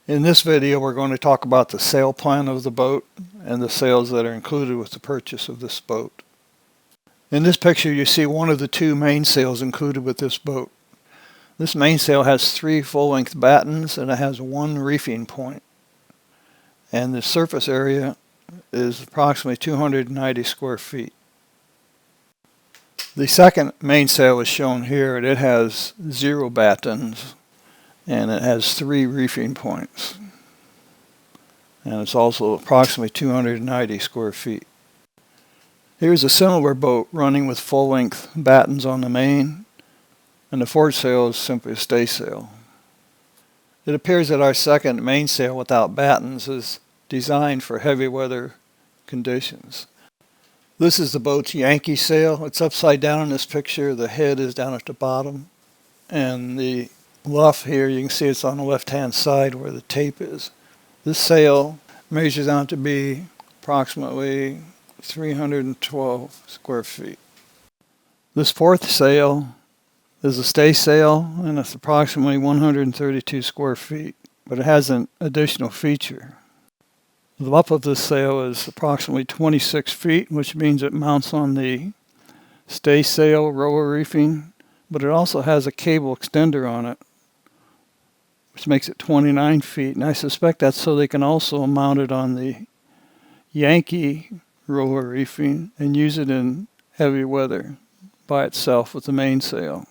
In this video, we're going to talk about the sail plan of the boat and the sails that are included with the purchase of this boat. In this picture, you see one of the two mainsails included with this boat. This mainsail has 3 full-length battens and it has 1 reefing point. And the surface area is approximately 290 square feet. The second mainsail is shown here, and it has 0 battens and it has 3 reefing points. And it's also approximately 290 square feet. Here's a similar boat running with full-length battens on the main, and the foresail is simply a staysail. It appears that our second mainsail without battens is designed for heavy weather conditions. This is the boat's Yankee sail. It's upside down in this picture. The head is down at the bottom, and the luff here, you can see it's on the left-hand side where the tape is. This sail measures out to be approximately 312 square feet. This fourth sail is a staysail, and it's approximately 132 square feet, but it has an additional feature. The luff of this sail is approximately 26 feet, which means it mounts on the staysail roller reefing, but it also has a cable extender on it, which makes it 29 feet, and I suspect that's so they can also mount it on the Yankee roller reefing and use it in heavy weather by itself with the mainsail.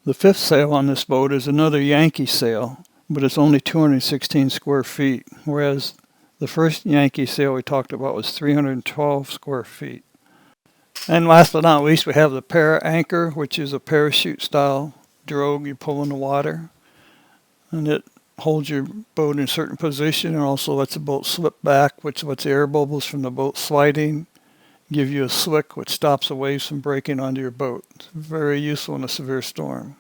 The fifth sail on this boat is another Yankee sail, but it's only 216 square feet, whereas the first Yankee sail we talked about was 312 square feet. And last but not least, we have the para anchor, which is a parachute style drogue you pull in the water. And it holds your boat in a certain position and also lets the boat slip back, which lets the air bubbles from the boat sliding give you a slick which stops the waves from breaking onto your boat. It's very useful in a severe storm.